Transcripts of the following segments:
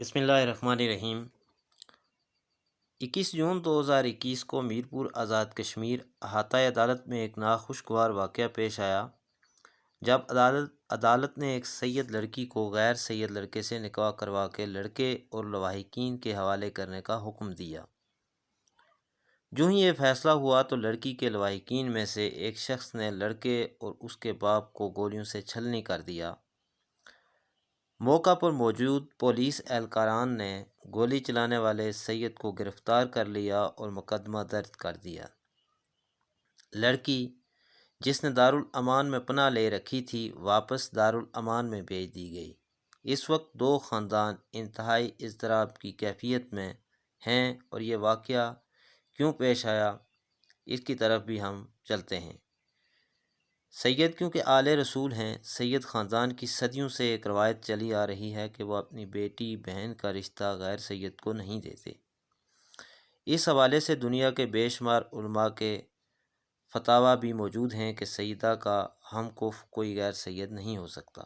بسم اللہ الرحمن الرحیم۔ 21 جون 2021 کو میرپور آزاد کشمیر احاطہ عدالت میں ایک ناخوشگوار واقعہ پیش آیا جب عدالت نے ایک سید لڑکی کو غیر سید لڑکے سے نکاح کروا کے لڑکے اور لواحقین کے حوالے کرنے کا حکم دیا۔ جو ہی یہ فیصلہ ہوا تو لڑکی کے لواحقین میں سے ایک شخص نے لڑکے اور اس کے باپ کو گولیوں سے چھلنی کر دیا۔ موقع پر موجود پولیس اہلکاران نے گولی چلانے والے سید کو گرفتار کر لیا اور مقدمہ درج کر دیا۔ لڑکی جس نے دارالامان میں پناہ لے رکھی تھی واپس دارالامان میں بھیج دی گئی۔ اس وقت دو خاندان انتہائی اضطراب کی کیفیت میں ہیں اور یہ واقعہ کیوں پیش آیا اس کی طرف بھی ہم چلتے ہیں۔ سید کیونکہ آل رسول ہیں، سید خاندان کی صدیوں سے ایک روایت چلی آ رہی ہے کہ وہ اپنی بیٹی بہن کا رشتہ غیر سید کو نہیں دیتے۔ اس حوالے سے دنیا کے بے شمار علماء کے فتاوی بھی موجود ہیں کہ سیدہ کا ہم کف کوئی غیر سید نہیں ہو سکتا۔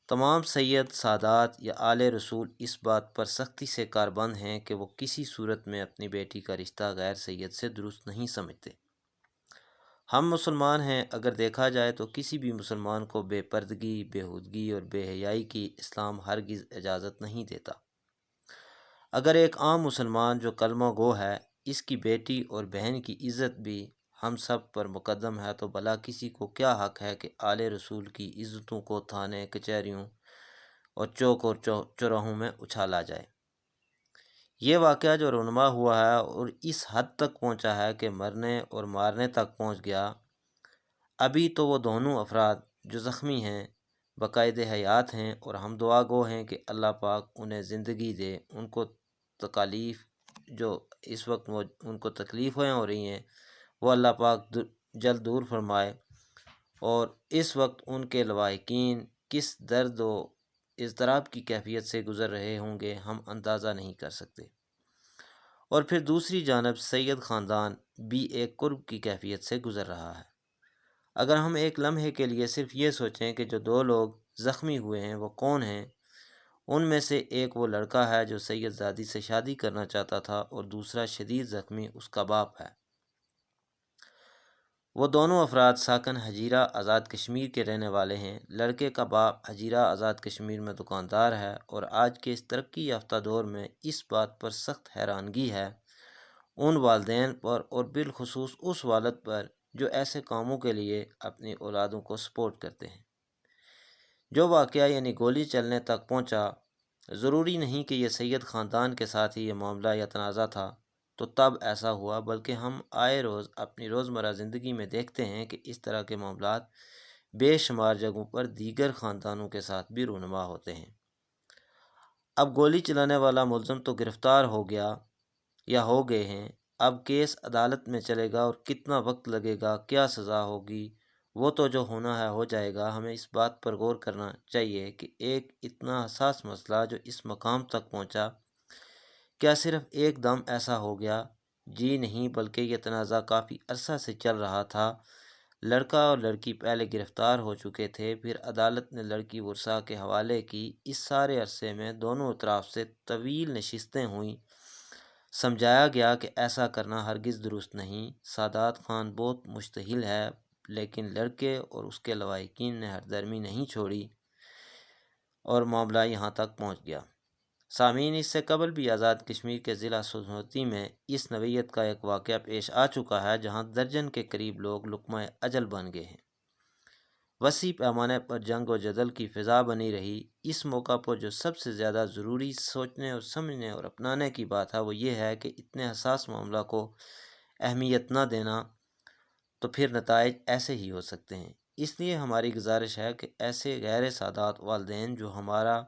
تمام سید سادات یا آل رسول اس بات پر سختی سے کاربند ہیں کہ وہ کسی صورت میں اپنی بیٹی کا رشتہ غیر سید سے درست نہیں سمجھتے۔ ہم مسلمان ہیں، اگر دیکھا جائے تو کسی بھی مسلمان کو بے پردگی، بےہودگی اور بے حیائی کی اسلام ہرگز اجازت نہیں دیتا۔ اگر ایک عام مسلمان جو کلمہ گو ہے، اس کی بیٹی اور بہن کی عزت بھی ہم سب پر مقدم ہے تو بھلا کسی کو کیا حق ہے کہ آل رسول کی عزتوں کو تھانے، کچہریوں اور چوک اور چوراہوں میں اچھالا جائے۔ یہ واقعہ جو رونما ہوا ہے اور اس حد تک پہنچا ہے کہ مرنے اور مارنے تک پہنچ گیا، ابھی تو وہ دونوں افراد جو زخمی ہیں باقاعدہ حیات ہیں اور ہم دعا گو ہیں کہ اللہ پاک انہیں زندگی دے، ان کو تکالیف جو اس وقت ان کو تکلیفیں ہو رہی ہیں وہ اللہ پاک جلد دور فرمائے، اور اس وقت ان کے لواحقین کس درد و اضطراب کی کیفیت سے گزر رہے ہوں گے ہم اندازہ نہیں کر سکتے۔ اور پھر دوسری جانب سید خاندان بھی ایک کرب کی کیفیت سے گزر رہا ہے۔ اگر ہم ایک لمحے کے لیے صرف یہ سوچیں کہ جو دو لوگ زخمی ہوئے ہیں وہ کون ہیں، ان میں سے ایک وہ لڑکا ہے جو سید زادی سے شادی کرنا چاہتا تھا اور دوسرا شدید زخمی اس کا باپ ہے۔ وہ دونوں افراد ساکن حجیرہ آزاد کشمیر کے رہنے والے ہیں۔ لڑکے کا باپ حجیرہ آزاد کشمیر میں دکاندار ہے اور آج کے اس ترقی یافتہ دور میں اس بات پر سخت حیرانگی ہے ان والدین پر اور بالخصوص اس والد پر جو ایسے کاموں کے لیے اپنی اولادوں کو سپورٹ کرتے ہیں۔ جو واقعہ یعنی گولی چلنے تک پہنچا، ضروری نہیں کہ یہ سید خاندان کے ساتھ ہی یہ معاملہ یا تنازع تھا تو تب ایسا ہوا، بلکہ ہم آئے روز اپنی روزمرہ زندگی میں دیکھتے ہیں کہ اس طرح کے معاملات بے شمار جگہوں پر دیگر خاندانوں کے ساتھ بھی رونما ہوتے ہیں۔ اب گولی چلانے والا ملزم تو گرفتار ہو گیا یا ہو گئے ہیں، اب کیس عدالت میں چلے گا اور کتنا وقت لگے گا، کیا سزا ہوگی، وہ تو جو ہونا ہے ہو جائے گا۔ ہمیں اس بات پر غور کرنا چاہیے کہ ایک اتنا حساس مسئلہ جو اس مقام تک پہنچا، کیا صرف ایک دم ایسا ہو گیا؟ جی نہیں، بلکہ یہ تنازع کافی عرصہ سے چل رہا تھا۔ لڑکا اور لڑکی پہلے گرفتار ہو چکے تھے، پھر عدالت نے لڑکی ورثاء کے حوالے کی۔ اس سارے عرصے میں دونوں اطراف سے طویل نشستیں ہوئیں، سمجھایا گیا کہ ایسا کرنا ہرگز درست نہیں۔ سادات خان بہت مشتعل ہے، لیکن لڑکے اور اس کے لواحقین نے ہردرمی نہیں چھوڑی اور معاملہ یہاں تک پہنچ گیا۔ سامعین، اس سے قبل بھی آزاد کشمیر کے ضلع سنوتی میں اس نوعیت کا ایک واقعہ پیش آ چکا ہے جہاں درجن کے قریب لوگ لقمہ اجل بن گئے ہیں۔ وسیع پیمانے پر جنگ و جدل کی فضا بنی رہی۔ اس موقع پر جو سب سے زیادہ ضروری سوچنے اور سمجھنے اور اپنانے کی بات ہے وہ یہ ہے کہ اتنے حساس معاملہ کو اہمیت نہ دینا تو پھر نتائج ایسے ہی ہو سکتے ہیں۔ اس لیے ہماری گزارش ہے کہ ایسے غیر سادات والدین جو ہمارا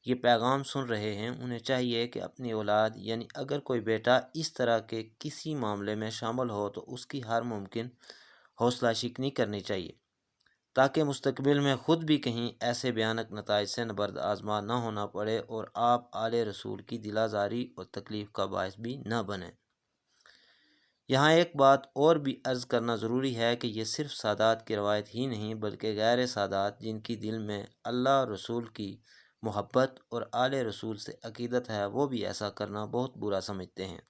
یہ پیغام سن رہے ہیں، انہیں چاہیے کہ اپنی اولاد یعنی اگر کوئی بیٹا اس طرح کے کسی معاملے میں شامل ہو تو اس کی ہر ممکن حوصلہ شکنی کرنی چاہیے، تاکہ مستقبل میں خود بھی کہیں ایسے بھیانک نتائج سے نبرد آزما نہ ہونا پڑے اور آپ آل رسول کی دل آزاری اور تکلیف کا باعث بھی نہ بنیں۔ یہاں ایک بات اور بھی عرض کرنا ضروری ہے کہ یہ صرف سادات کی روایت ہی نہیں بلکہ غیر سادات جن کی دل میں اللہ اور رسول کی محبت اور آل رسول سے عقیدت ہے وہ بھی ایسا کرنا بہت برا سمجھتے ہیں۔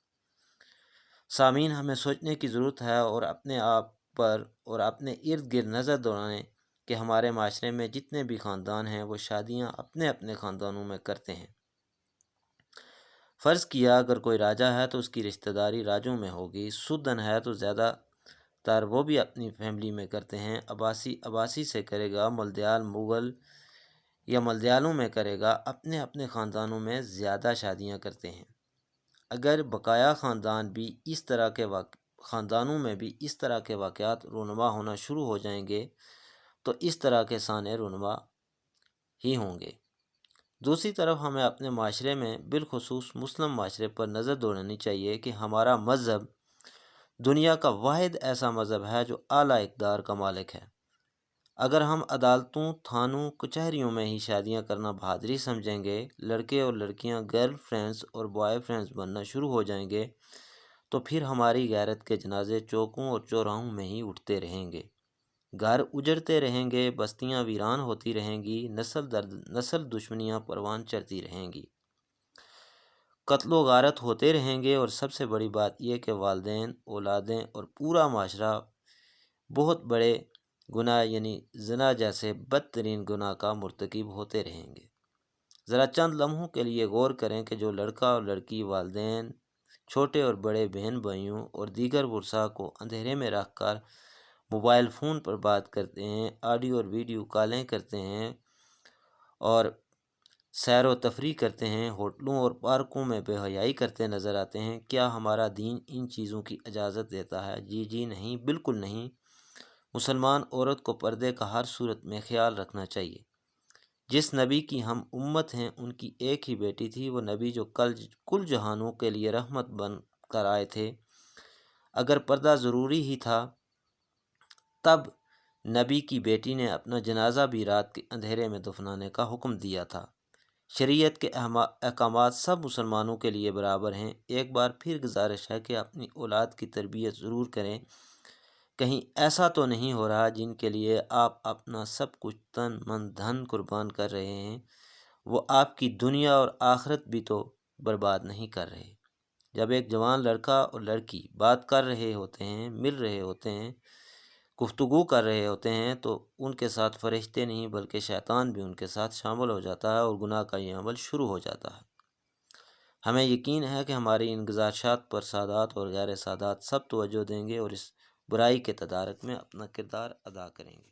سامعین، ہمیں سوچنے کی ضرورت ہے اور اپنے آپ پر اور اپنے ارد گرد نظر دوڑائیں کہ ہمارے معاشرے میں جتنے بھی خاندان ہیں وہ شادیاں اپنے اپنے خاندانوں میں کرتے ہیں۔ فرض کیا اگر کوئی راجہ ہے تو اس کی رشتہ داری راجوں میں ہوگی، سدن ہے تو زیادہ تر وہ بھی اپنی فیملی میں کرتے ہیں، عباسی سے کرے گا، ملدیال مغل یا ملدیالوں میں کرے گا، اپنے اپنے خاندانوں میں زیادہ شادیاں کرتے ہیں۔ اگر بقایا خاندانوں میں بھی اس طرح کے واقعات رونما ہونا شروع ہو جائیں گے تو اس طرح کے سانے رونما ہی ہوں گے۔ دوسری طرف ہمیں اپنے معاشرے میں بالخصوص مسلم معاشرے پر نظر دوڑانی چاہیے کہ ہمارا مذہب دنیا کا واحد ایسا مذہب ہے جو اعلیٰ اقدار کا مالک ہے۔ اگر ہم عدالتوں، تھانوں، کچہریوں میں ہی شادیاں کرنا بہادری سمجھیں گے، لڑکے اور لڑکیاں گرل فرینڈز اور بوائے فرینڈز بننا شروع ہو جائیں گے، تو پھر ہماری غیرت کے جنازے چوکوں اور چوراہوں میں ہی اٹھتے رہیں گے، گھر اجڑتے رہیں گے، بستیاں ویران ہوتی رہیں گی، نسل دشمنیاں پروان چڑھتی رہیں گی، قتل و غارت ہوتے رہیں گے، اور سب سے بڑی بات یہ کہ والدین، اولادیں اور پورا معاشرہ بہت بڑے گناہ یعنی زنا جیسے بدترین گناہ کا مرتکب ہوتے رہیں گے۔ ذرا چند لمحوں کے لیے غور کریں کہ جو لڑکا اور لڑکی والدین، چھوٹے اور بڑے بہن بھائیوں اور دیگر ورثاء کو اندھیرے میں رکھ کر موبائل فون پر بات کرتے ہیں، آڈیو اور ویڈیو کالیں کرتے ہیں اور سیر و تفریح کرتے ہیں، ہوٹلوں اور پارکوں میں بے حیائی کرتے نظر آتے ہیں، کیا ہمارا دین ان چیزوں کی اجازت دیتا ہے؟ جی نہیں، بالکل نہیں۔ مسلمان عورت کو پردے کا ہر صورت میں خیال رکھنا چاہیے۔ جس نبی کی ہم امت ہیں ان کی ایک ہی بیٹی تھی، وہ نبی جو کل جہانوں کے لیے رحمت بن کر آئے تھے۔ اگر پردہ ضروری ہی تھا تب نبی کی بیٹی نے اپنا جنازہ بھی رات کے اندھیرے میں دفنانے کا حکم دیا تھا۔ شریعت کے احکامات سب مسلمانوں کے لیے برابر ہیں۔ ایک بار پھر گزارش ہے کہ اپنی اولاد کی تربیت ضرور کریں، کہیں ایسا تو نہیں ہو رہا جن کے لیے آپ اپنا سب کچھ تن من دھن قربان کر رہے ہیں، وہ آپ کی دنیا اور آخرت بھی تو برباد نہیں کر رہے۔ جب ایک جوان لڑکا اور لڑکی بات کر رہے ہوتے ہیں، مل رہے ہوتے ہیں، گفتگو کر رہے ہوتے ہیں، تو ان کے ساتھ فرشتے نہیں بلکہ شیطان بھی ان کے ساتھ شامل ہو جاتا ہے اور گناہ کا یہ عمل شروع ہو جاتا ہے۔ ہمیں یقین ہے کہ ہماری ان گزارشات پر سادات اور غیر سادات سب توجہ دیں گے اور اس برائی کے تدارک میں اپنا کردار ادا کریں گے۔